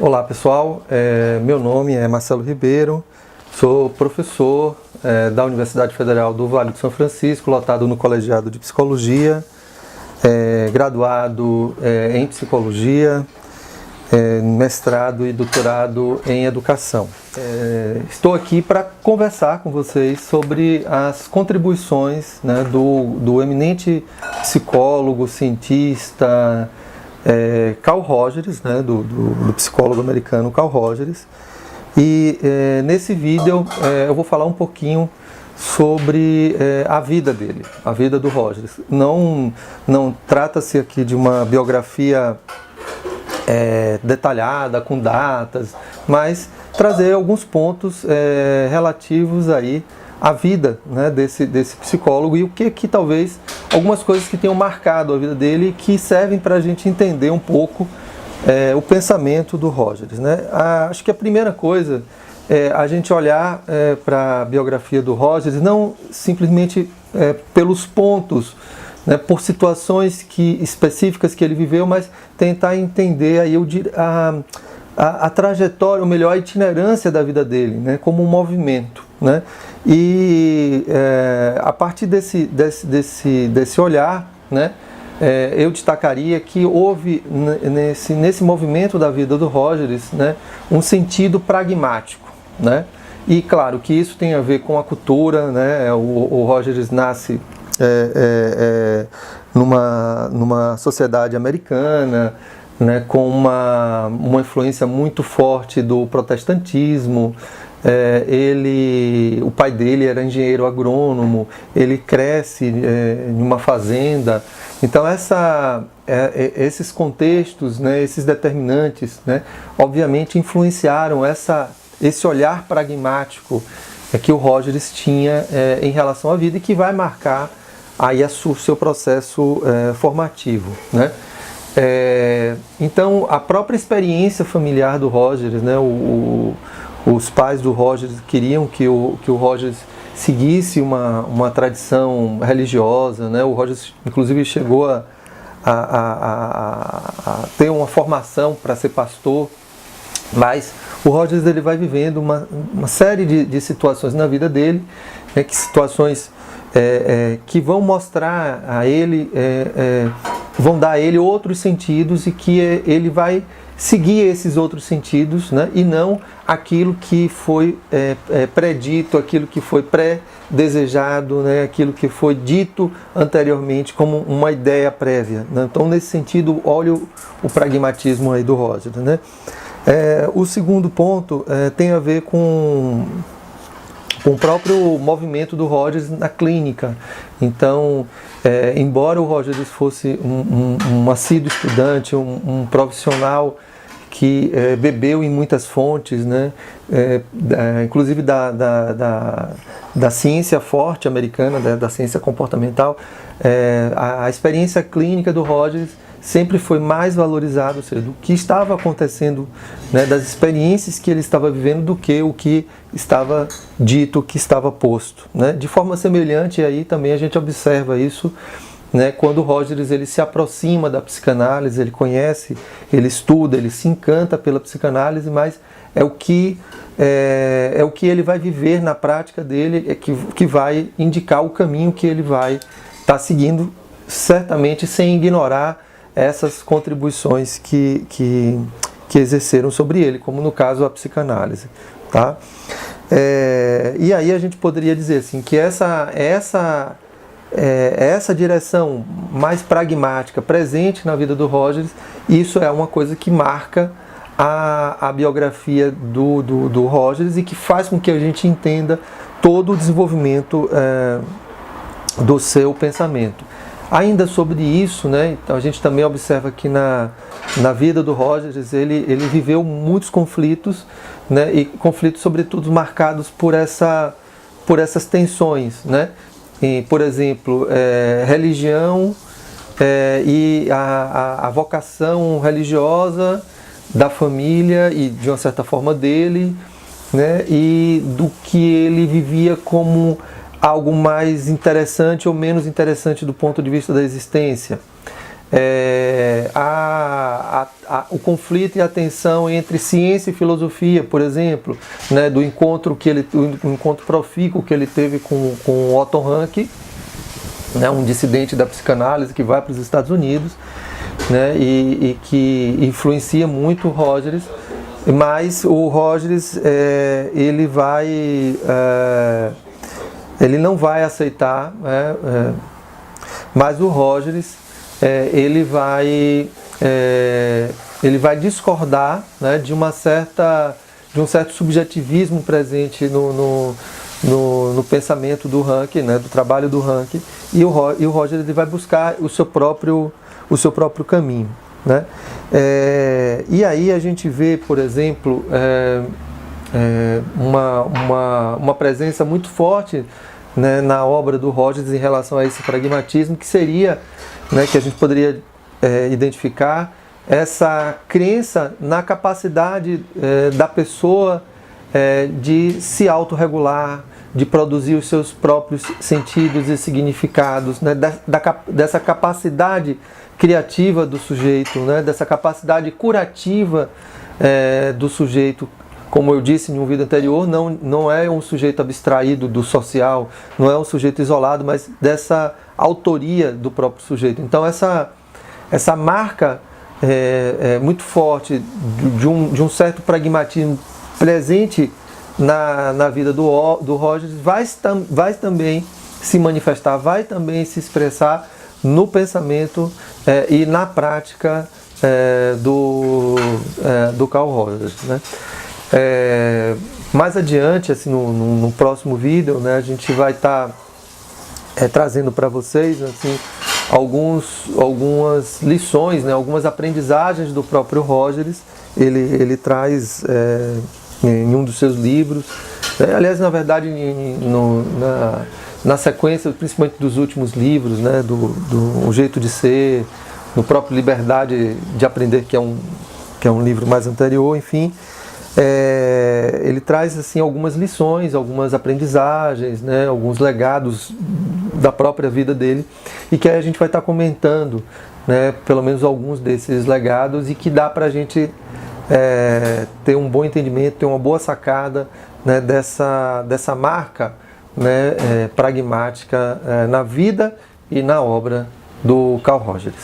Olá pessoal, meu nome é Marcelo Ribeiro, sou professor da Universidade Federal do Vale do São Francisco, lotado no Colegiado de Psicologia, graduado em Psicologia, mestrado e doutorado em Educação. Estou aqui para conversar com vocês sobre as contribuições, né, do eminente psicólogo, cientista, Carl Rogers, né, do psicólogo americano Carl Rogers. E nesse vídeo eu vou falar um pouquinho sobre a vida dele, a vida do Rogers. Não trata-se aqui de uma biografia detalhada, com datas, mas trazer alguns pontos relativos aí à vida, né, desse psicólogo e o que talvez algumas coisas que tenham marcado a vida dele e que servem para a gente entender um pouco o pensamento do Rogers, né? Acho que a primeira coisa é a gente olhar para a biografia do Rogers não simplesmente pelos pontos, né, por situações específicas que ele viveu, mas tentar entender aí a trajetória, ou melhor, a itinerância da vida dele, né, como um movimento, né? E a partir desse olhar, né, eu destacaria que houve nesse movimento da vida do Rogers, né, um sentido pragmático, né? E claro que isso tem a ver com a cultura, né? O Rogers nasce numa sociedade americana, né, com uma influência muito forte do protestantismo. O pai dele era engenheiro agrônomo, ele cresce em uma fazenda. Então esses contextos, né, esses determinantes, né, obviamente influenciaram esse olhar pragmático que o Rogers tinha em relação à vida e que vai marcar aí o seu processo formativo, né? Então a própria experiência familiar do Rogers, né, os pais do Rogers queriam que o Rogers seguisse uma tradição religiosa, né? O Rogers inclusive chegou a ter uma formação para ser pastor, mas o Rogers ele vai vivendo uma série de situações na vida dele, né, situações que vão mostrar a ele, vão dar a ele outros sentidos e que ele vai seguir esses outros sentidos, né, e não aquilo que foi predito, aquilo que foi pré-desejado, né, aquilo que foi dito anteriormente como uma ideia prévia, né? Então, nesse sentido, olha o pragmatismo aí do Rogers, né? O segundo ponto tem a ver com o próprio movimento do Rogers na clínica. Então, embora o Rogers fosse um assíduo estudante, um profissional que bebeu em muitas fontes, né, inclusive da ciência forte americana, da ciência comportamental, a experiência clínica do Rogers sempre foi mais valorizado, ou seja, do que estava acontecendo, né, das experiências que ele estava vivendo, do que o que estava dito, o que estava posto, né? De forma semelhante, aí também a gente observa isso, né, quando o Rogers ele se aproxima da psicanálise, ele conhece, ele estuda, ele se encanta pela psicanálise, mas é o que ele vai viver na prática dele, que vai indicar o caminho que ele vai estar seguindo, certamente sem ignorar essas contribuições que exerceram sobre ele, como no caso a psicanálise, tá? E aí a gente poderia dizer assim, que essa direção mais pragmática presente na vida do Rogers, isso é uma coisa que marca a biografia do Rogers e que faz com que a gente entenda todo o desenvolvimento do seu pensamento. Ainda sobre isso, né, então a gente também observa que na vida do Rogers ele viveu muitos conflitos, né, e conflitos sobretudo marcados por essas tensões, né? E, por exemplo, religião e a vocação religiosa da família e de uma certa forma dele, né, e do que ele vivia como algo mais interessante ou menos interessante do ponto de vista da existência. o conflito e a tensão entre ciência e filosofia, por exemplo, né, do encontro o encontro profícuo que ele teve com Otto Rank, né, um dissidente da psicanálise que vai para os Estados Unidos, né, e que influencia muito o Rogers, mas o Rogers ele não vai aceitar, mas o Rogers ele vai discordar, né, de um certo subjetivismo presente no pensamento do Rank, né, do trabalho do Rank, e o Rogers ele vai buscar o seu próprio caminho, né? E aí a gente vê, por exemplo, uma presença muito forte, né, na obra do Rogers em relação a esse pragmatismo, que seria, né, que a gente poderia identificar essa crença na capacidade da pessoa de se autorregular, de produzir os seus próprios sentidos e significados, né, dessa capacidade criativa do sujeito, né, dessa capacidade curativa do sujeito. Como eu disse em um vídeo anterior, não é um sujeito abstraído do social, não é um sujeito isolado, mas dessa autoria do próprio sujeito. Então essa marca muito forte de um certo pragmatismo presente na vida do Rogers vai também se manifestar, vai também se expressar no pensamento e na prática do Carl Rogers, né? Mais adiante, assim, no próximo vídeo, né, a gente vai estar trazendo para vocês, assim, algumas lições, né, algumas aprendizagens do próprio Rogers. Ele traz em um dos seus livros, aliás, na verdade, na sequência, principalmente dos últimos livros, né, do O Jeito de Ser, no próprio Liberdade de Aprender, que é um livro mais anterior, enfim. Ele traz, assim, algumas lições, algumas aprendizagens, né, alguns legados da própria vida dele, e que aí a gente vai estar comentando, né, pelo menos alguns desses legados, e que dá para a gente ter um bom entendimento, ter uma boa sacada, né, dessa marca, né, pragmática na vida e na obra do Carl Rogers.